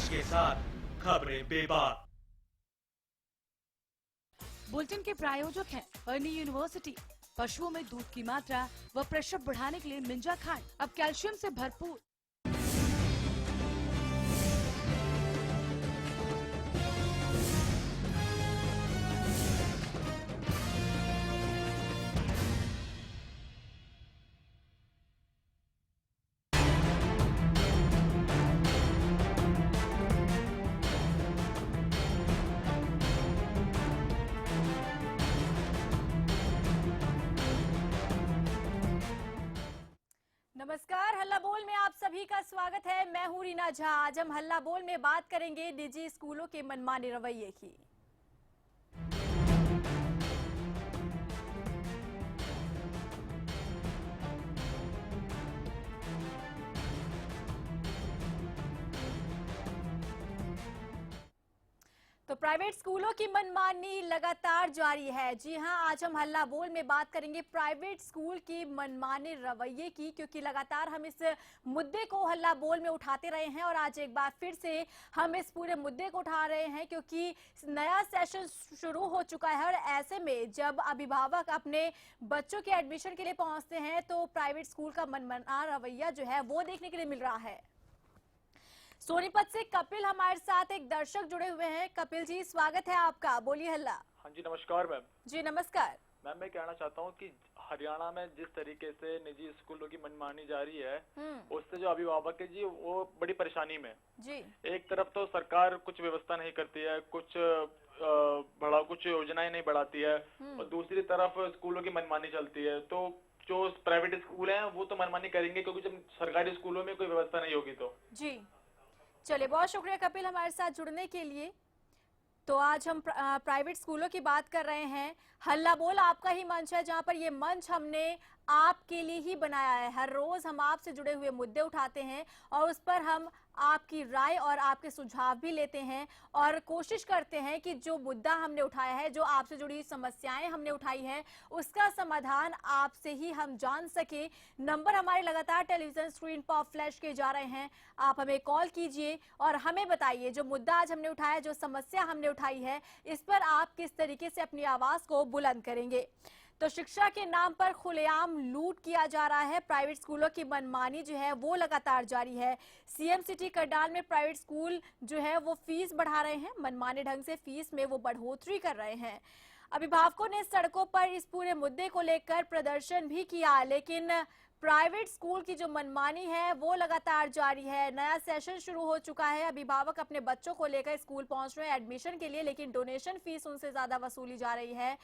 मंच के साथ खबरें बेबाक। बुलेटिन के प्रायोजक हैं अर्नी यूनिवर्सिटी। पशुओं में दूध की मात्रा व प्रेशर बढ़ाने के लिए मिंजा खाएं, अब कैल्शियम से भरपूर। नमस्कार, हल्ला बोल में आप सभी का स्वागत है। मैं हूं रीना झा। आज हम हल्ला बोल में बात करेंगे निजी स्कूलों के मनमाने रवैये की। तो प्राइवेट स्कूलों की मनमानी लगातार जारी है। जी हां, आज हम हल्ला बोल में बात करेंगे प्राइवेट स्कूल की मनमाने रवैये की, क्योंकि लगातार हम इस मुद्दे को हल्ला बोल में उठाते रहे हैं और आज एक बार फिर से हम इस पूरे मुद्दे को उठा रहे हैं, क्योंकि नया सेशन शुरू हो चुका है और ऐसे में जब अभिभावक अपने बच्चों के एडमिशन के लिए पहुंचते हैं तो प्राइवेट स्कूल का मनमाना रवैया जो है वो देखने के लिए मिल रहा है। सोनीपत से कपिल हमारे साथ एक दर्शक जुड़े हुए हैं। कपिल जी, स्वागत है आपका, बोलिए हल्ला। हाँ जी, नमस्कार मैम। जी नमस्कार मैम, मैं कहना चाहता हूँ कि हरियाणा में जिस तरीके से निजी स्कूलों की मनमानी जारी है उससे जो अभिभावक है जी वो बड़ी परेशानी में जी। एक तरफ तो सरकार कुछ व्यवस्था नहीं करती है, कुछ योजनाएं नहीं बढ़ाती है और दूसरी तरफ स्कूलों की मनमानी चलती है। तो जो प्राइवेट स्कूल हैं वो तो मनमानी करेंगे, क्योंकि जब सरकारी स्कूलों में कोई व्यवस्था नहीं होगी तो। जी चलिए, बहुत शुक्रिया कपिल हमारे साथ जुड़ने के लिए। तो आज हम प्राइवेट स्कूलों की बात कर रहे हैं। हल्ला बोल आपका ही मंच है, जहां पर ये मंच हमने आपके लिए ही बनाया है। हर रोज हम आपसे जुड़े हुए मुद्दे उठाते हैं और उस पर हम आपकी राय और आपके सुझाव भी लेते हैं और कोशिश करते हैं कि जो मुद्दा हमने उठाया है, जो आपसे जुड़ी समस्याएं हमने उठाई हैं, उसका समाधान आपसे ही हम जान सके। नंबर हमारे लगातार टेलीविजन स्क्रीन पर फ्लैश किए जा रहे हैं। आप हमें कॉल कीजिए और हमें बताइए जो मुद्दा आज हमने उठाया, जो समस्या हमने उठाई है, इस पर आप किस तरीके से अपनी आवाज को बुलंद करेंगे। तो शिक्षा के नाम पर खुलेआम लूट किया जा रहा है। प्राइवेट स्कूलों की मनमानी जो है वो लगातार जारी है। सीएम सिटी करनाल में प्राइवेट स्कूल जो है वो फीस बढ़ा रहे हैं, मनमाने ढंग से फीस में वो बढ़ोतरी कर रहे हैं। अभिभावकों ने सड़कों पर इस पूरे मुद्दे को लेकर प्रदर्शन भी किया, लेकिन प्राइवेट स्कूल की जो मनमानी है वो लगातार जारी है। नया सेशन शुरू हो चुका है। अभिभावक अपने बच्चों को लेकर स्कूल पहुंच रहे हैं एडमिशन के लिए, लेकिन डोनेशन फीस उनसे ज्यादा वसूली जा रही है।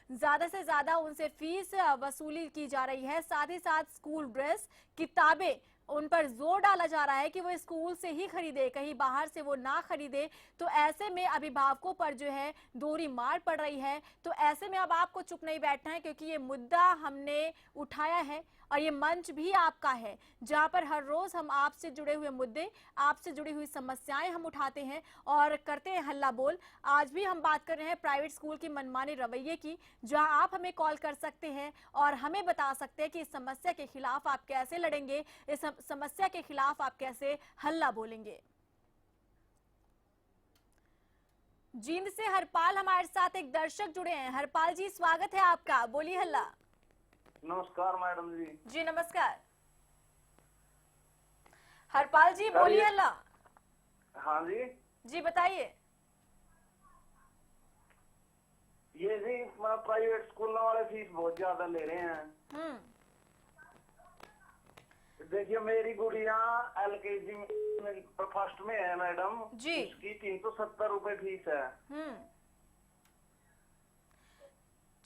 ज्यादा से ज्यादा उनसे फीस वसूली की जा रही है। साथ ही साथ स्कूल ड्रेस, किताबें, उन पर जोर डाला जा रहा है कि वो स्कूल से ही खरीदे, कहीं बाहर से वो ना खरीदे। तो ऐसे में अभिभावकों पर जो है दोहरी मार पड़ रही है। तो ऐसे में अब आपको चुप नहीं बैठना है, क्योंकि ये मुद्दा हमने उठाया है और ये मंच भी आपका है, जहां पर हर रोज हम आपसे जुड़े हुए मुद्दे, आपसे जुड़ी हुई समस्याएं हम उठाते हैं और करते हैं हल्ला बोल। आज भी हम बात कर रहे हैं प्राइवेट स्कूल की मनमाने रवैये की, जहां आप हमें कॉल कर सकते हैं और हमें बता सकते हैं कि इस समस्या के खिलाफ आप कैसे लड़ेंगे, इस समस्या के खिलाफ आप कैसे हल्ला बोलेंगे। जींद से हरपाल हमारे साथ एक दर्शक जुड़े हैं। हरपाल जी, स्वागत है आपका, बोलिए हल्ला। नमस्कार मैडम जी। जी नमस्कार। हरपाल जी बोलिए हल्ला। हाँ जी। जी बताइए। ये जी प्राइवेट स्कूल वाले फीस बहुत ज्यादा ले रहे हैं। देखिए, मेरी गुड़िया LKG में फर्स्ट में है मैडम जी, इसकी 370 रुपए फीस है।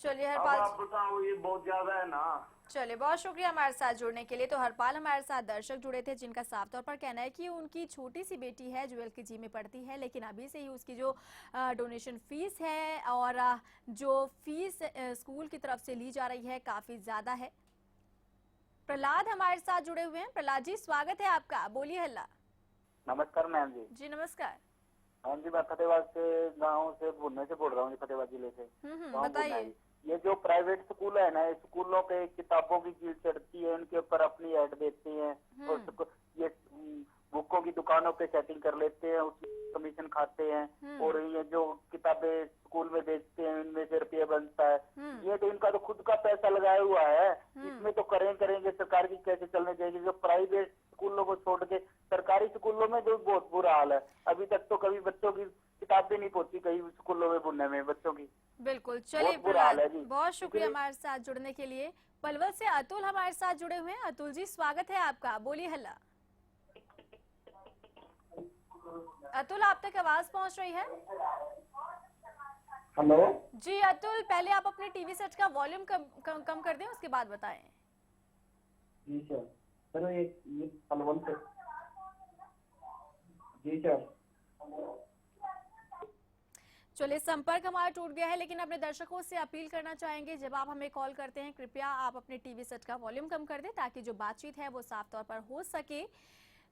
चलिए हरपाल, आप बताओ, ये बहुत ज्यादा है ना। चलिए, बहुत शुक्रिया हमारे साथ जुड़ने के लिए। तो हरपाल हमारे साथ दर्शक जुड़े थे, जिनका साफ तौर पर कहना है कि उनकी छोटी सी बेटी है जो LKG में पढ़ती है, लेकिन अभी से ही उसकी जो डोनेशन फीस है और जो फीस स्कूल की तरफ से ली जा रही है काफी ज्यादा है। प्रहलाद हमारे साथ जुड़े हुए हैं। प्रहलाद जी, स्वागत है आपका, बोलिए हल्ला। नमस्कार मैम जी। जी नमस्कार। हाँ जी, मैं फतेहाबाद से गाँव से भुन्ने से बोल रहा हूँ, फतेहाबाद जिले से। बताइए। ये जो प्राइवेट स्कूल है ना, स्कूलों के किताबों की चीज चढ़ती है, उनके ऊपर अपनी ऐड देते हैं और ये बुकों की दुकानों पे सेटिंग कर लेते हैं, उसमें कमीशन खाते हैं, और ये जो किताबें स्कूल में बेचते हैं इनमें से रुपया बनता है। ये तो इनका तो खुद का पैसा लगाया हुआ है, इसमें तो करेंगे। सरकार की कैसे चलने देगी? जो प्राइवेट स्कूलों को छोड़ के सरकारी स्कूलों में जो बहुत बुरा हाल है। अभी तक तो कभी बच्चों की किताबें नहीं पहुंची कई स्कूलों में बुनने में बच्चों की। बिल्कुल, चलिए बहुत शुक्रिया हमारे साथ जुड़ने के लिए। पलवल से अतुल हमारे साथ जुड़े हुए हैं। अतुल जी स्वागत है आपका, बोलिए हल्ला। अतुल आप तक आवाज पहुंच रही है? हेलो जी अतुल, पहले आप अपने टीवी सेट का वॉल्यूम कम कर दें, उसके बाद बताएं। जी सर ये पलवल से। जी सर चलिए संपर्क हमारा टूट गया है, लेकिन अपने दर्शकों से अपील करना चाहेंगे जब आप हमें कॉल करते हैं कृपया आप अपने टीवी सेट का वॉल्यूम कम कर दें ताकि जो बातचीत है वो साफ तौर पर हो सके।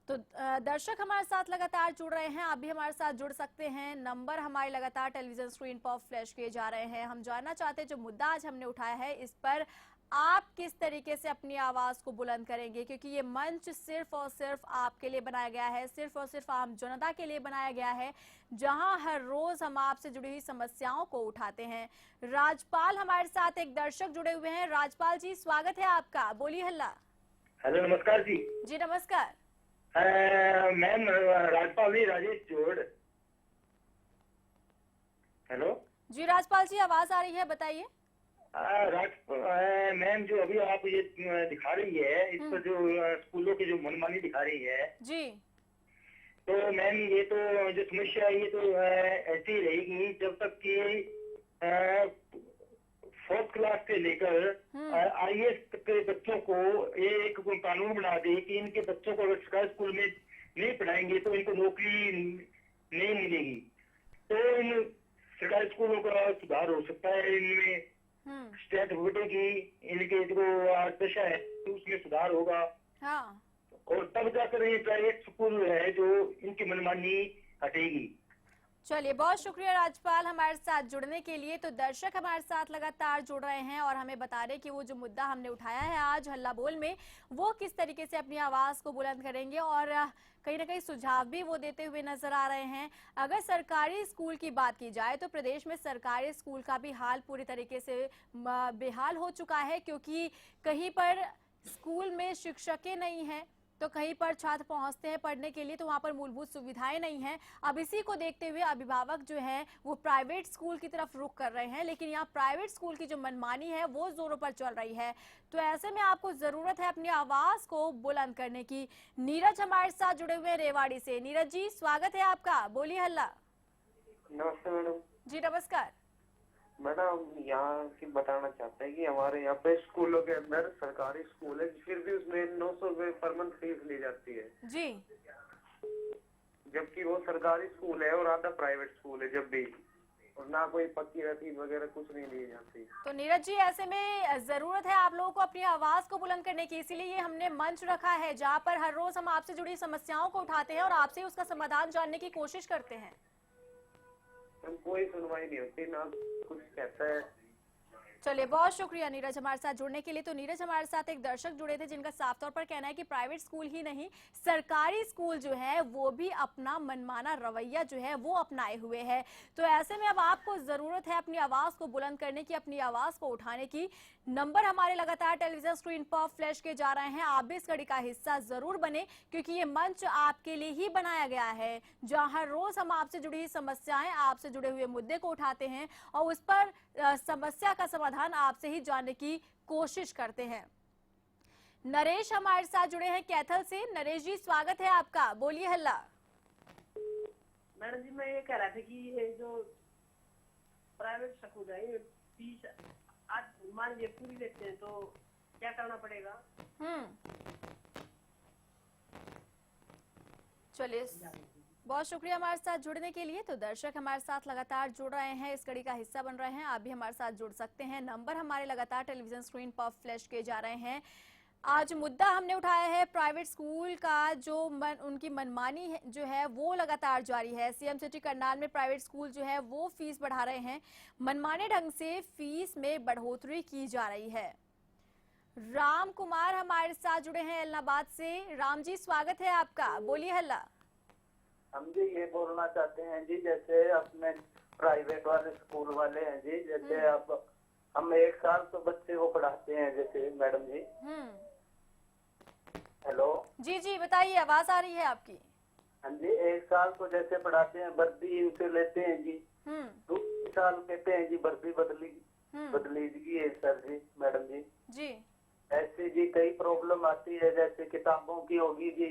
तो दर्शक हमारे साथ लगातार जुड़ रहे हैं, आप भी हमारे साथ जुड़ सकते हैं। नंबर हमारे लगातार टेलीविजन स्क्रीन पर फ्लैश किए जा रहे हैं। हम जानना चाहते हैं जो मुद्दा आज हमने उठाया है इस पर आप किस तरीके से अपनी आवाज को बुलंद करेंगे, क्योंकि ये मंच सिर्फ और सिर्फ आपके लिए बनाया गया है, सिर्फ और सिर्फ आम जनता के लिए बनाया गया है, जहां हर रोज हम आपसे जुड़ी हुई समस्याओं को उठाते हैं। राजपाल हमारे साथ एक दर्शक जुड़े हुए हैं। राजपाल जी स्वागत है आपका, बोलिए हल्ला। हेलो नमस्कार जी। जी नमस्कार। मैम राजपाल जी, राजेश जोड़। हेलो जी राजपाल जी आवाज आ रही है, बताइए। मैम जो अभी आप ये दिखा रही है इस पर जो स्कूलों की जो मनमानी दिखा रही है जी, तो मैम ये तो जो समस्या है ये तो ऐसी ही रहेगी जब तक कि 4th क्लास से लेकर IAS के बच्चों को ये एक कानून बना दे कि इनके बच्चों को अगर सरकारी स्कूल में नहीं पढ़ाएंगे तो इनको नौकरी नहीं मिलेगी। तो इन सरकारी स्कूलों का सुधार हो सकता है, इनमें स्टेट बढ़ेगी, इनके जो दशा है तो उसमें सुधार होगा। हाँ। और तब जाकर ये प्राइवेट स्कूल है जो इनकी मनमानी हटेगी। चलिए बहुत शुक्रिया राजपाल हमारे साथ जुड़ने के लिए। तो दर्शक हमारे साथ लगातार जुड़ रहे हैं और हमें बता रहे कि वो जो मुद्दा हमने उठाया है आज हल्ला बोल में वो किस तरीके से अपनी आवाज को बुलंद करेंगे, और कहीं ना कहीं सुझाव भी वो देते हुए नजर आ रहे हैं। अगर सरकारी स्कूल की बात की जाए तो प्रदेश में सरकारी स्कूल का भी हाल पूरी तरीके से बेहाल हो चुका है, क्योंकि कहीं पर स्कूल में शिक्षकें नहीं हैं तो कहीं पर छात्र पहुंचते हैं पढ़ने के लिए तो वहां पर मूलभूत सुविधाएं नहीं हैं। अब इसी को देखते हुए अभिभावक जो हैं वो प्राइवेट स्कूल की तरफ रुख कर रहे हैं, लेकिन यहाँ प्राइवेट स्कूल की जो मनमानी है वो जोरों पर चल रही है। तो ऐसे में आपको जरूरत है अपनी आवाज को बुलंद करने की। नीरज हमारे साथ जुड़े हुए हैं रेवाड़ी से। नीरज जी स्वागत है आपका, बोलिए हल्ला। नमस्ते मैडम। जी नमस्कार। मैडम यहाँ की बताना चाहते हैं कि हमारे यहाँ पे स्कूलों के अंदर सरकारी स्कूल है फिर भी उसमें 900 रुपए पर मंथ फीस ली जाती है जी, जबकि वो सरकारी स्कूल है और आधा प्राइवेट स्कूल है जब भी, और ना कोई पक्की रसीद वगैरह कुछ नहीं दी जाती। तो नीरज जी ऐसे में जरूरत है आप लोगों को अपनी आवाज को बुलंद करने की, इसीलिए हमने मंच रखा है जहाँ पर हर रोज हम आपसे जुड़ी समस्याओं को उठाते हैं और आपसे उसका समाधान जानने की कोशिश करते हैं। कोई सुनवाई नहीं होती, ना कुछ कहता है। चलिए बहुत शुक्रिया नीरज हमारे साथ जुड़ने के लिए। तो नीरज हमारे साथ एक दर्शक जुड़े थे जिनका साफ तौर पर कहना है कि प्राइवेट स्कूल ही नहीं सरकारी स्कूल जो है वो भी अपना मनमाना रवैया जो है वो अपनाए हुए है। तो ऐसे में अब आपको जरूरत है अपनी आवाज को बुलंद करने की, अपनी आवाज को उठाने की। नंबर हमारे लगातार टेलीविजन स्क्रीन पर फ्लैश किए जा रहे हैं, आप भी इस कड़ी का हिस्सा जरूर बने, क्योंकि ये मंच आपके लिए ही बनाया गया है जहां हर रोज हम आपसे जुड़ी समस्याएं, आपसे जुड़े हुए मुद्दे को उठाते हैं और उस पर समस्या का समाधान आपसे ही जानने की कोशिश करते हैं। नरेश हमारे साथ जुड़े हैं कैथल से। नरेश जी स्वागत है आपका, बोलिए हल्ला। मैडम जी मैं ये कह रहा था कि ये जो प्राइवेट स्कूल है ये फीस आज मान लीजिए पूरी देते हैं तो क्या करना पड़ेगा? चलिए बहुत शुक्रिया हमारे साथ जुड़ने के लिए। तो दर्शक हमारे साथ लगातार जुड़ रहे हैं, इस कड़ी का हिस्सा बन रहे हैं, आप भी हमारे साथ जुड़ सकते हैं। नंबर हमारे लगातार टेलीविजन स्क्रीन पर फ्लैश किए जा रहे हैं। आज मुद्दा हमने उठाया है प्राइवेट स्कूल का, जो उनकी मनमानी है जो है वो लगातार जारी है। सीएम सिटी करनाल में प्राइवेट स्कूल जो है वो फीस बढ़ा रहे हैं, मनमाने ढंग से फीस में बढ़ोतरी की जा रही है। राम कुमार हमारे साथ जुड़े हैं इलाहाबाद से। राम जी स्वागत है आपका, बोलिए हल्ला। हम जी ये बोलना चाहते हैं जी, जैसे अपने प्राइवेट वाले स्कूल वाले हैं जी, जैसे अब हम 1 साल तो बच्चे को पढ़ाते हैं, जैसे मैडम जी। हेलो जी जी बताइए, आवाज आ रही है आपकी। हाँ जी, 1 साल तो जैसे पढ़ाते हैं, वर्दी उनसे लेते हैं जी। 2 साल कहते हैं जी वर्दी बदली है सर जी, मैडम जी। जी ऐसे जी कई प्रॉब्लम आती है, जैसे किताबों की होगी जी,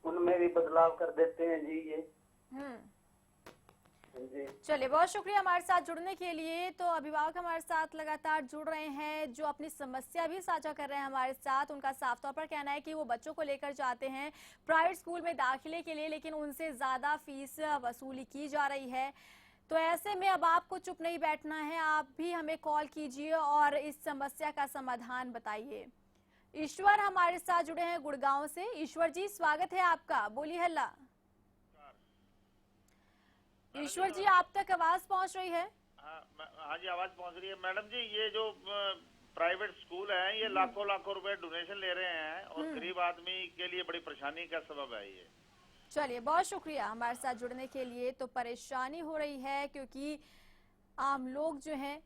उनमें भी बदलाव कर देते हैं जी ये। जी चलिए, बहुत शुक्रिया हमारे साथ जुड़ने के लिए। तो अभिभावक हमारे साथ लगातार जुड़ रहे हैं, जो अपनी समस्या भी साझा कर रहे हैं हमारे साथ। उनका साफ तौर पर कहना है कि वो बच्चों को लेकर जाते हैं प्राइवेट स्कूल में दाखिले के लिए, लेकिन उनसे ज्यादा फीस वसूली की जा रही है। तो ऐसे में अब आपको चुप नहीं बैठना है, आप भी हमें कॉल कीजिए और इस समस्या का समाधान बताइए। ईश्वर हमारे साथ जुड़े हैं गुड़गांव से। ईश्वर जी स्वागत है आपका, बोलिए हल्ला। ईश्वर जी आप तक आवाज पहुंच रही है? हाँ जी, आवाज पहुंच रही है। मैडम जी, ये जो प्राइवेट स्कूल है, ये लाखों रुपए डोनेशन ले रहे हैं और गरीब आदमी के लिए बड़ी परेशानी का सबब है ये। चलिए, बहुत शुक्रिया हमारे साथ जुड़ने के लिए। तो परेशानी हो रही है क्योंकि आम लोग जो हैं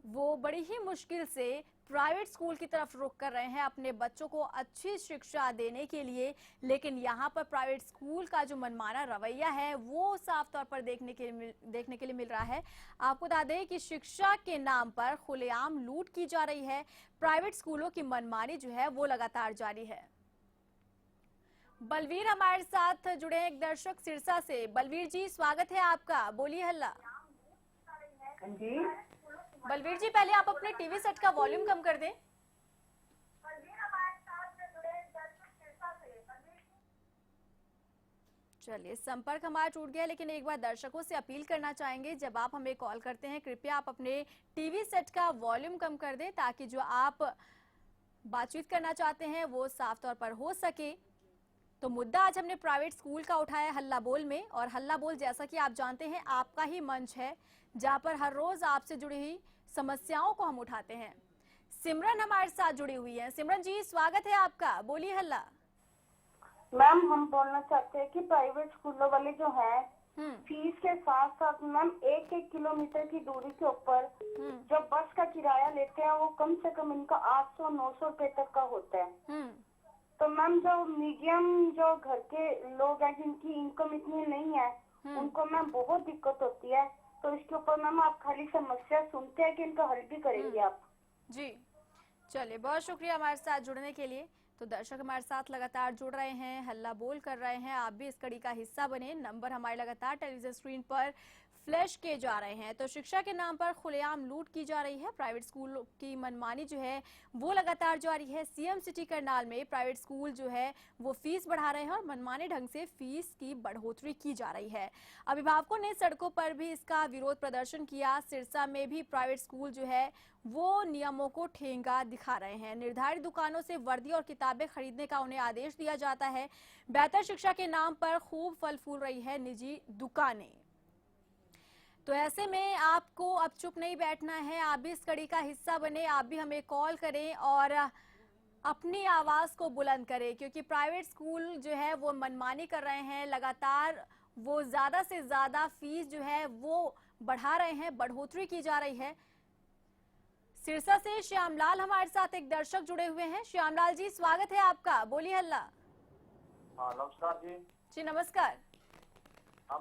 वो बड़ी ही मुश्किल से प्राइवेट स्कूल की तरफ रुख कर रहे हैं अपने बच्चों को अच्छी शिक्षा देने के लिए, लेकिन यहाँ पर प्राइवेट स्कूल का जो मनमाना रवैया है वो साफ तौर पर देखने के लिए मिल रहा है। आपको बता दें कि शिक्षा के नाम पर खुलेआम लूट की जा रही है। प्राइवेट स्कूलों की मनमानी जो है वो लगातार जारी है। बलवीर हमारे साथ जुड़े हैं एक दर्शक सिरसा से। बलवीर जी स्वागत है आपका, बोलिए हल्ला। जी बलवीर जी पहले आप अपने टीवी सेट का वॉल्यूम कम कर दें। चलिए, संपर्क हमारा टूट गया, लेकिन एक बार दर्शकों से अपील करना चाहेंगे, जब आप हमें कॉल करते हैं कृपया आप अपने टीवी सेट का वॉल्यूम कम कर दें, ताकि जो आप बातचीत करना चाहते हैं वो साफ तौर पर हो सके। तो मुद्दा आज हमने प्राइवेट स्कूल का उठाया हल्ला बोल में, और हल्ला बोल जैसा कि आप जानते हैं आपका ही मंच है, जहां पर हर रोज आपसे जुड़ी हुई समस्याओं को हम उठाते हैं। सिमरन हमारे साथ जुड़ी हुई है। सिमरन जी स्वागत है आपका, बोलिए हल्ला। मैम हम बोलना चाहते हैं कि प्राइवेट स्कूलों वाले जो हैं फीस के साथ साथ मैम 1-1 किलोमीटर की दूरी के ऊपर जो बस का किराया लेते हैं वो कम से कम इनका 800-900 रुपए तक का होता है। तो मैम जो मीडियम जो घर के लोग हैं जिनकी इनकम इतनी नहीं है उनको मैम बहुत दिक्कत होती है। तो इसके ऊपर मैम आप खाली समस्या सुनते हैं कि इनका हल भी करेंगे आप? जी चलिए, बहुत शुक्रिया हमारे साथ जुड़ने के लिए। तो दर्शक हमारे साथ लगातार जुड़ रहे हैं, हल्ला बोल कर रहे हैं, आप भी इस कड़ी का हिस्सा बने। नंबर हमारे लगातार टेलीविजन स्क्रीन पर फ्लैश किए जा रहे हैं। तो शिक्षा के नाम पर खुलेआम लूट की जा रही है, प्राइवेट स्कूल की मनमानी जो है वो लगातार जारी है। सीएम सिटी करनाल में प्राइवेट स्कूल जो है वो फीस बढ़ा रहे हैं और मनमाने ढंग से फीस की बढ़ोतरी की जा रही है। अभिभावकों ने सड़कों पर भी इसका विरोध प्रदर्शन किया। सिरसा में भी प्राइवेट स्कूल जो है वो नियमों को ठेंगा दिखा रहे हैं। निर्धारित दुकानों से वर्दी और किताबें खरीदने का उन्हें आदेश दिया जाता है। बेहतर शिक्षा के नाम पर खूब फल फूल रही है निजी दुकानें। तो ऐसे में आपको अब चुप नहीं बैठना है, आप भी इस कड़ी का हिस्सा बने, आप भी हमें कॉल करें और अपनी आवाज को बुलंद करें, क्योंकि प्राइवेट स्कूल जो है वो मनमानी कर रहे हैं, लगातार वो ज्यादा से ज्यादा फीस जो है वो बढ़ा रहे हैं, बढ़ोतरी की जा रही है। सिरसा से श्यामलाल हमारे साथ एक दर्शक जुड़े हुए हैं। श्यामलाल जी स्वागत है आपका, बोलिए हल्ला। हाँ नमस्कार जी। जी नमस्कार।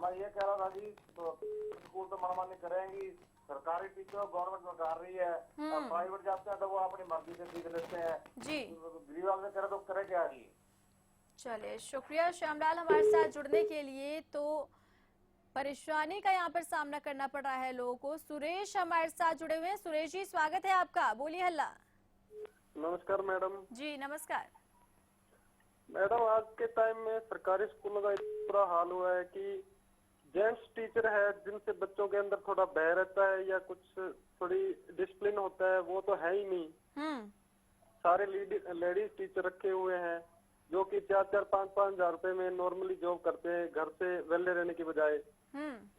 मैं ये कह रहा था जी, तो स्कूल तो मनमानी करेंगी, सरकारी टीचर गवर्नमेंट में कर रही है, और प्राइवेट जाते हैं तो वो अपनी मर्जी से सीख लेते हैं जी। गरीब आदमी करे तो करे क्या जी। चलिए, शुक्रिया श्यामलाल हमारे साथ जुड़ने के लिए। तो परेशानी का यहाँ पर सामना करना पड़ रहा है लोगों को। सुरेश हमारे साथ जुड़े हुए हैं। सुरेश जी स्वागत है आपका, बोलिए हल्ला। नमस्कार मैडम। जी नमस्कार मैडम, आज के टाइम में सरकारी स्कूलों का पूरा हाल हुआ है कि जेंट्स टीचर है जिनसे बच्चों के अंदर थोड़ा भय रहता है या कुछ थोड़ी डिसिप्लिन होता है, वो तो है ही नहीं। सारे लेडीज टीचर रखे हुए हैं जो कि 4-4, 5-5 हजार रुपए में नॉर्मली जॉब करते हैं घर से वेले रहने की बजाय।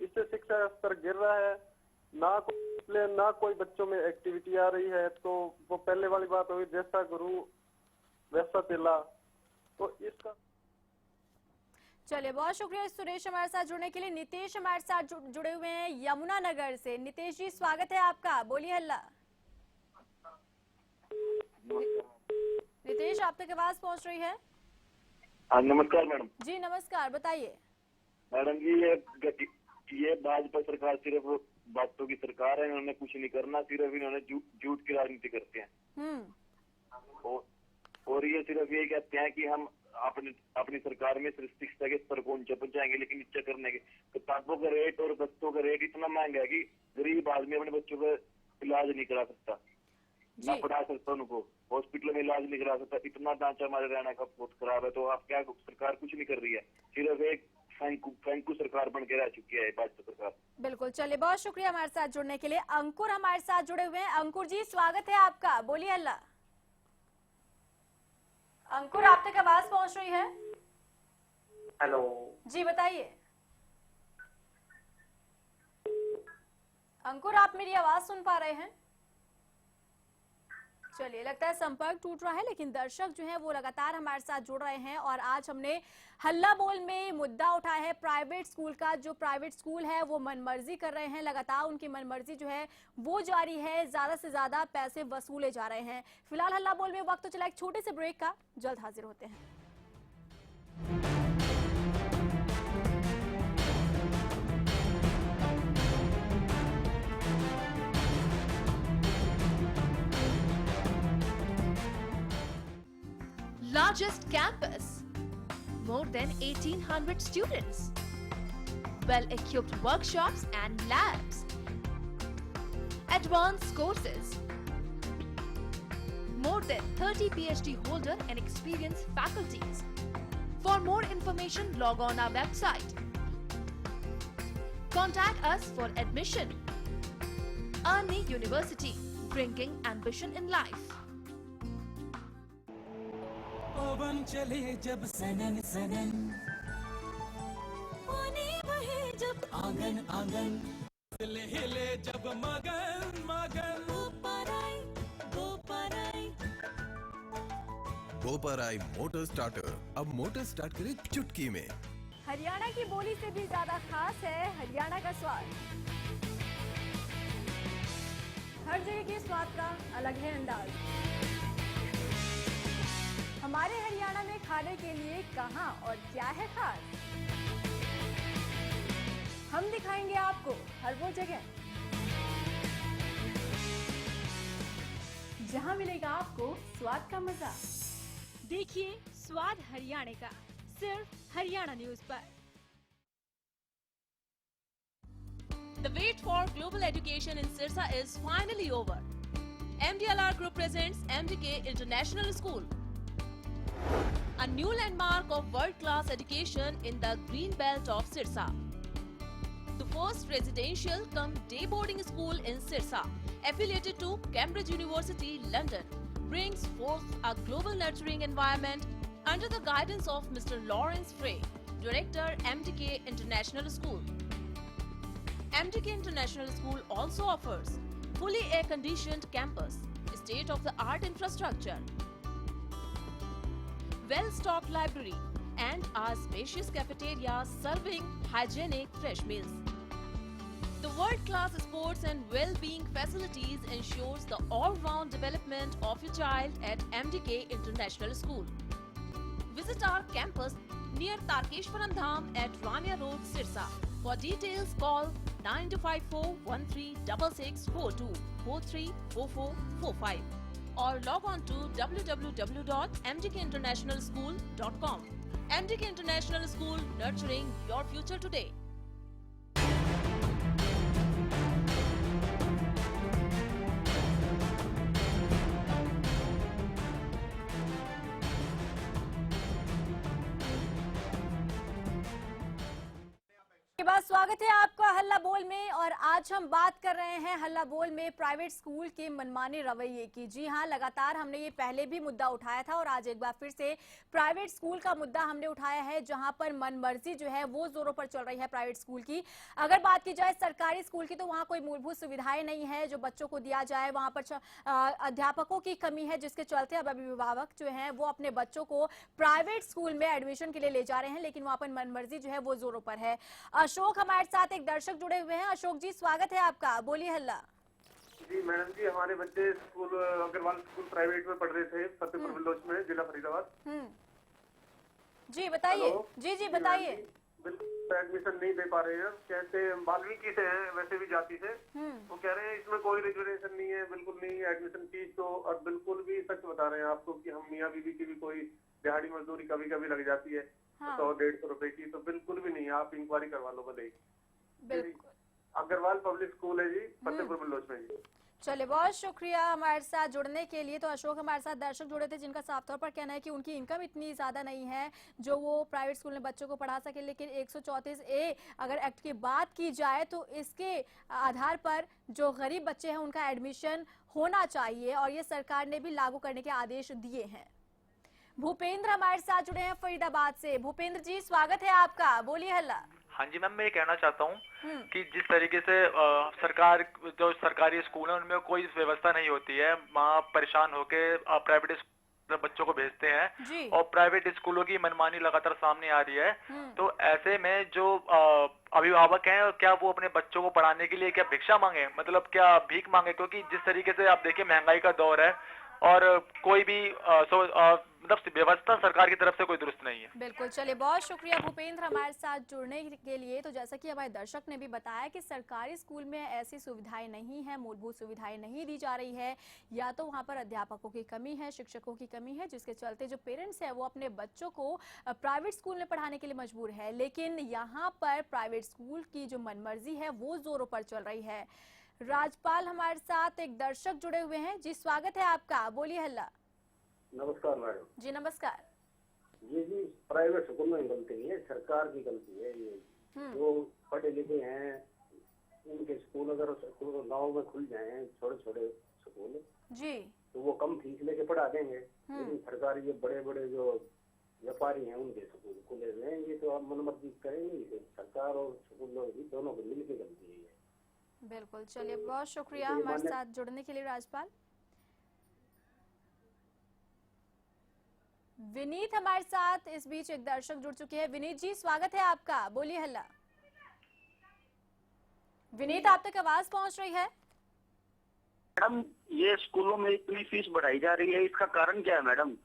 इससे शिक्षा स्तर गिर रहा है ना कोई डिसिप्लिन, ना कोई बच्चों में एक्टिविटी आ रही है। तो वो पहले वाली बात हुई, जैसा गुरु वैसा चेला। तो इसका चलिए, बहुत शुक्रिया सुरेश हमारे साथ जुड़ने के लिए। नितेश हमारे साथ जुड़े हुए हैं यमुनानगर से। नितेश जी, स्वागत है आपका, बोलिए हल्ला। नितेश, आप तक आवाज पहुंच रही है? हाँ, नमस्कार मैडम जी नमस्कार, बताइए। मैडम जी, ये भाजपा सरकार सिर्फ बातों की सरकार है, इन्होंने कुछ नहीं करना, सिर्फ इन्होंने झूठ की राजनीति करते हैं। और ये सिर्फ ये कहते हैं कि हम अपनी सरकार में शिक्षा के स्तर को ऊंचा पहुंचाएंगे, लेकिन नीचे करने के किताबों का रेट और बच्चों का रेट इतना महंगा है कि गरीब आदमी अपने बच्चों का इलाज नहीं करा सकता, ना पढ़ा सकता, उनको हॉस्पिटल में इलाज नहीं करा सकता। इतना ढांचा हमारे रहने का बहुत खराब है। तो आप क्या, सरकार कुछ नहीं कर रही है, सिर्फ एक फैंकू सरकार बन के रह चुकी है भाजपा सरकार। बिल्कुल, चलिए, बहुत शुक्रिया हमारे साथ जुड़ने के लिए। अंकुर हमारे साथ जुड़े हुए हैं। अंकुर जी, स्वागत है आपका, बोलिए हल्ला। अंकुर, आप तक आवाज पहुंच रही है? हेलो जी, बताइए। अंकुर, आप मेरी आवाज सुन पा रहे हैं? चलिए, लगता है संपर्क टूट रहा है, लेकिन दर्शक जो हैं वो लगातार हमारे साथ जुड़ रहे हैं। और आज हमने हल्ला बोल में मुद्दा उठाया है प्राइवेट स्कूल का। जो प्राइवेट स्कूल है वो मनमर्जी कर रहे हैं, लगातार उनकी मनमर्जी जो है वो जारी है, ज्यादा से ज्यादा पैसे वसूले जा रहे हैं। फिलहाल हल्ला बोल में वक्त तो चला एक छोटे से ब्रेक का, जल्द हाजिर होते हैं। Largest campus, more than 1800 students, well-equipped workshops and labs, advanced courses, more than 30 PhD holder and experienced faculties. For more information, log on our website. Contact us for admission. Arni University, bringing ambition in life. पवन चले जब सनन सनन, पानी बहे जब आंगन आंगन, दिल हिले जब मगन मगन, गोपराई मोटर स्टार्टर अब मोटर स्टार्ट करे चुटकी में। हरियाणा की बोली से भी ज्यादा खास है हरियाणा का स्वाद। हर जगह के स्वाद का अलग है अंदाज। हमारे हरियाणा में खाने के लिए कहां और क्या है खास, हम दिखाएंगे आपको हर वो जगह जहां मिलेगा आपको स्वाद का मजा। देखिए स्वाद हरियाणा का, सिर्फ हरियाणा न्यूज पर। The wait for global education in Sirsa is finally over. MDLR Group presents MDK International School, a new landmark of world-class education in the green belt of Sirsa. The first residential cum day boarding school in Sirsa, affiliated to Cambridge University, London, brings forth a global nurturing environment under the guidance of Mr. Lawrence Frey, Director, MDK International School. MDK International School also offers fully air-conditioned campus, state-of-the-art infrastructure, well-stocked library, and a spacious cafeteria serving hygienic fresh meals. The world-class sports and well-being facilities ensures the all-round development of your child at MDK International School. Visit our campus near Tarkeshwaram Dham at Rania Road, Sirsa. For details, call 9254136642 434445 or log on to www.mdkinternationalschool.com. MDK International School, nurturing your future today. के बाद स्वागत है आपका हल्ला बोल में। और आज हम बात कर रहे हैं हल्ला बोल में प्राइवेट स्कूल के मनमाने रवैये की। जी हां, लगातार हमने ये पहले भी मुद्दा उठाया था और आज एक बार फिर से प्राइवेट स्कूल का मुद्दा हमने उठाया है, जहां पर मनमर्जी जो है वो जोरों पर चल रही है प्राइवेट स्कूल की। अगर बात की जाए सरकारी स्कूल की तो वहां कोई मूलभूत सुविधाएं नहीं है जो बच्चों को दिया जाए। वहां पर अध्यापकों की कमी है, जिसके चलते अब अभिभावक जो है वो अपने बच्चों को प्राइवेट स्कूल में एडमिशन के लिए ले जा रहे हैं, लेकिन वहां पर मनमर्जी जो है वो जोरों पर है। अशोक हमारे साथ एक दर्शक जुड़े हुए हैं। अशोक जी, स्वागत है आपका, बोलिए हल्ला। जी मैडम जी, हमारे बच्चे स्कूल अग्रवाल स्कूल प्राइवेट में पढ़ रहे थे फतेहपुर बिलोच में, जिला फरीदाबाद। जी बताइए। जी बताइए। बिल्कुल एडमिशन नहीं दे पा रहे हैं। कहते वाल्मीकि से हैं, वैसे भी जाति से। वो कह रहे हैं इसमें कोई रिजर्वेशन नहीं है, बिल्कुल नहीं। एडमिशन फीस तो और बिल्कुल भी सच बता रहे हैं आपको कि हम मियाँ बीवी की भी कोई दिहाड़ी मजदूरी कभी कभी लग जाती है 100-150 रुपए की, तो बिल्कुल भी नहीं है। आप इंक्वायरी करवा लो भले ही। अग्रवाल पब्लिक स्कूल है जी, फतेहपुर बिलोच में जी। चलिए, बहुत शुक्रिया हमारे साथ जुड़ने के लिए। तो अशोक हमारे साथ दर्शक जुड़े थे जिनका साफ तौर पर कहना है कि उनकी इनकम इतनी ज़्यादा नहीं है जो वो प्राइवेट स्कूल में बच्चों को पढ़ा सके, लेकिन 134A अगर एक्ट की बात की जाए तो इसके आधार पर जो गरीब बच्चे हैं उनका एडमिशन होना चाहिए और ये सरकार ने भी लागू करने के आदेश दिए हैं। भूपेंद्र हमारे साथ जुड़े हैं फरीदाबाद से। भूपेंद्र जी, स्वागत है आपका, बोलिए हल्ला। हाँ जी मैम, मैं ये कहना चाहता हूँ कि जिस तरीके से सरकार जो सरकारी स्कूल है उनमें कोई व्यवस्था नहीं होती है, वहाँ परेशान होके प्राइवेट बच्चों को भेजते हैं और प्राइवेट स्कूलों की मनमानी लगातार सामने आ रही है। तो ऐसे में जो अभिभावक हैं, क्या वो अपने बच्चों को पढ़ाने के लिए क्या भिक्षा मांगे, मतलब क्या भीख मांगे? क्योंकि जिस तरीके से आप देखिए महंगाई का दौर है और कोई भी मतलब व्यवस्था सरकार की तरफ से कोई दुरुस्त नहीं है। बिल्कुल। चलिए, बहुत शुक्रिया भूपेंद्र हमारे साथ जुड़ने के लिए। तो जैसा कि हमारे दर्शक ने भी बताया कि सरकारी स्कूल में ऐसी सुविधाएं नहीं है, मूलभूत सुविधाएं नहीं दी जा रही है, या तो वहां पर अध्यापकों की कमी है, शिक्षकों की कमी है, जिसके चलते जो पेरेंट्स है वो अपने बच्चों को प्राइवेट स्कूल में पढ़ाने के लिए मजबूर है। लेकिन यहाँ पर प्राइवेट स्कूल की जो मनमर्जी है वो जोरों पर चल रही है। राजपाल हमारे साथ एक दर्शक जुड़े हुए हैं। जी, स्वागत है आपका, बोलिए हल्ला। नमस्कार मैडम जी। नमस्कार जी। प्राइवेट स्कूल में गलती नहीं है, सरकार की गलती है। ये जो पढ़े लिखे हैं उनके स्कूल अगर गाँव में खुल जाए छोटे छोटे स्कूल जी, तो वो कम फीस लेके पढ़ा देंगे। लेकिन सरकार ये बड़े बड़े जो व्यापारी हैं उनके स्कूल खुले हुए हैं, ये तो आप मनमर्जी करेंगे। सरकार और स्कूल दोनों को मिलकर गलती है। बिल्कुल। चलिए, बहुत शुक्रिया हमारे साथ जुड़ने के लिए राजपाल। विनीत हमारे साथ इस बीच एक दर्शक जुड़ चुके हैं। विनीत जी, स्वागत है आपका, बोलिए हल्ला। विनीत, आप तक आवाज पहुंच रही है? मैडम, ये स्कूलों में इतनी फीस बढ़ाई जा रही है, इसका कारण क्या है मैडम?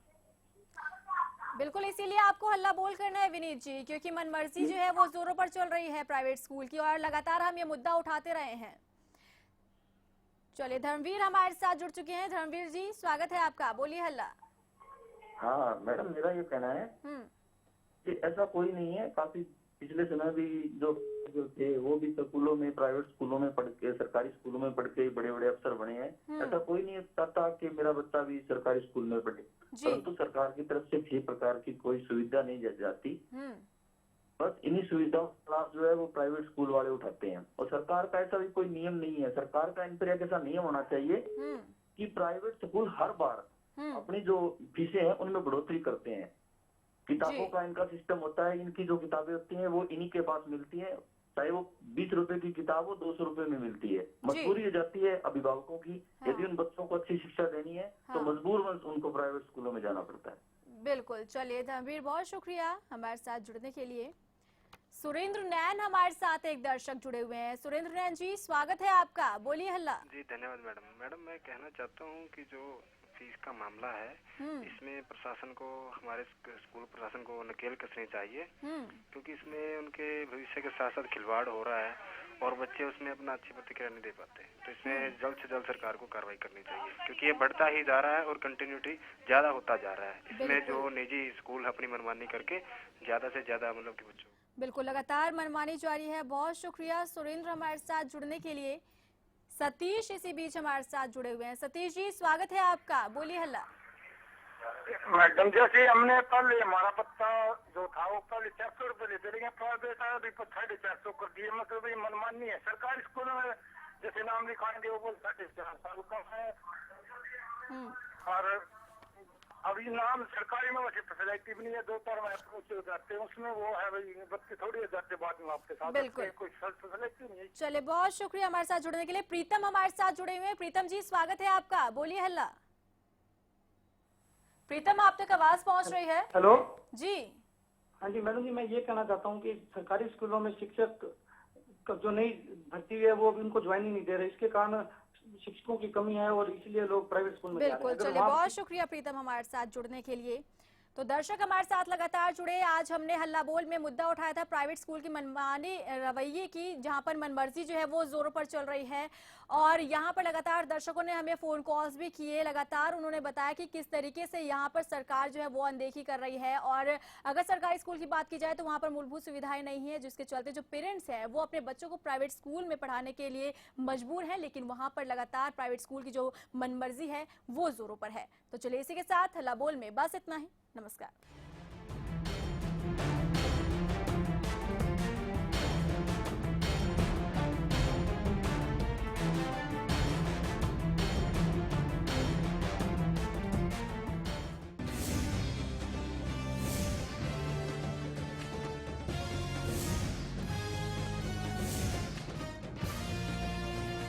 बिल्कुल, इसीलिए आपको हल्ला बोल करना है विनीत जी, क्योंकि मनमर्जी जो है वो जोरों पर चल रही है प्राइवेट स्कूल की और लगातार हम ये मुद्दा उठाते रहे हैं। चलिए, धर्मवीर हमारे साथ जुड़ चुके हैं। धर्मवीर जी, स्वागत है आपका, बोलिए हल्ला। हाँ मैडम, मेरा ये कहना है कि ऐसा कोई नहीं है। काफी पिछले समय भी जो थे वो भी स्कूलों में, प्राइवेट स्कूलों में पढ़ के, सरकारी स्कूलों में पढ़ के बड़े बड़े अफसर बने हैं। ऐसा कोई नहीं चाहता कि मेरा बच्चा भी सरकारी स्कूल में पढ़े, परंतु सरकार की तरफ से किसी प्रकार की कोई सुविधा नहीं दी जाती। बस इन्हीं सुविधाओं का लाभ जो है वो प्राइवेट स्कूल वाले उठाते हैं और सरकार का ऐसा भी कोई नियम नहीं है। सरकार का इन पर एक ऐसा नियम होना चाहिए कि प्राइवेट स्कूल हर बार अपनी जो फीसें हैं उनमें बढ़ोतरी करते हैं। किताबों का इनका सिस्टम होता है, इनकी जो किताबें होती हैं वो इन्हीं के पास मिलती है, चाहे वो 20 रुपए की किताब हो 200 रुपए में मिलती है। मजबूरी हो जाती है अभिभावकों की, यदि उन बच्चों को अच्छी शिक्षा देनी है तो मजबूर उनको प्राइवेट स्कूलों में जाना पड़ता है। बिल्कुल। चलिए धर्मवीर, बहुत शुक्रिया हमारे साथ जुड़ने के लिए। सुरेंद्र नैन हमारे साथ एक दर्शक जुड़े हुए हैं। सुरेंद्र नैन जी, स्वागत है आपका, बोलिए हल्ला। जी धन्यवाद मैडम। मैडम, मैं कहना चाहता हूँ कि जो फीस का मामला है इसमें प्रशासन को, हमारे स्कूल प्रशासन को नकेल कसनी चाहिए, क्योंकि इसमें उनके भविष्य के साथ साथ खिलवाड़ हो रहा है और बच्चे उसमें अपना अच्छी प्रतिक्रिया नहीं दे पाते। तो इसमें जल्द से जल्द सरकार को कार्रवाई करनी चाहिए, क्योंकि ये बढ़ता ही जा रहा है और कंटिन्यूटी ज्यादा होता जा रहा है। इसमें जो निजी स्कूल अपनी मनमानी करके ज्यादा से ज्यादा मतलब कि बच्चों, बिल्कुल लगातार मनमानी जारी है। बहुत शुक्रिया सुरेंद्र हमारे साथ जुड़ने के लिए। सतीश इसी बीच हमारे साथ जुड़े हुए हैं। सतीश जी, स्वागत है आपका, बोलिए हल्ला। मैडम जैसे हमने पहले हमारा पत्ता जो था वो पहले 400 रुपए लेते, लेकिन प्राइवेट है अभी 450 कर दिए। मतलब ये मनमानी है। सरकारी स्कूल में जैसे नाम लिखाएंगे वो 4.5 का है, और अभी नाम सरकारी में वैसे फैसिलिटी भी नहीं है। 2 बार में अप्रोच जाते हैं उसमें वो है भाई बच्चे थोड़ी जाते बाद में आपके साथ, बिल्कुल कोई फैसिलिटी नहीं है। चले, बहुत शुक्रिया हमारे साथ जुड़ने के लिए। प्रीतम हमारे साथ जुड़े हुए हैं। प्रीतम जी स्वागत है आपका, बोलिए हल्ला। प्रीतम आप तक आवाज पहुंच रही है? हेलो जी। हाँ जी मैडम जी, मैं ये कहना चाहता हूँ कि सरकारी स्कूलों में शिक्षक जो नई भर्ती हुई है वो अभी उनको ज्वाइनिंग नहीं दे रहे, इसके कारण शिक्षकों की कमी है और इसलिए लोग प्राइवेट स्कूल में बिल्कुल। चलिए, बहुत शुक्रिया प्रीतम हमारे साथ जुड़ने के लिए। तो दर्शक हमारे साथ लगातार जुड़े। आज हमने हल्ला बोल में मुद्दा उठाया था प्राइवेट स्कूल की मनमानी रवैये की, जहां पर मनमर्जी जो है वो जोरों पर चल रही है। और यहां पर लगातार दर्शकों ने हमें फोन कॉल्स भी किए। लगातार उन्होंने बताया कि किस तरीके से यहां पर सरकार जो है वो अनदेखी कर रही है। और अगर सरकारी स्कूल की बात की जाए तो वहां पर मूलभूत सुविधाएं नहीं है, जिसके चलते जो पेरेंट्स हैं वो अपने बच्चों को प्राइवेट स्कूल में पढ़ाने के लिए मजबूर हैं। लेकिन वहां पर लगातार प्राइवेट स्कूल की जो मनमर्जी है वो जोरों पर है। तो चलिए, इसी के साथ हल्ला बोल में बस इतना ही। नमस्कार।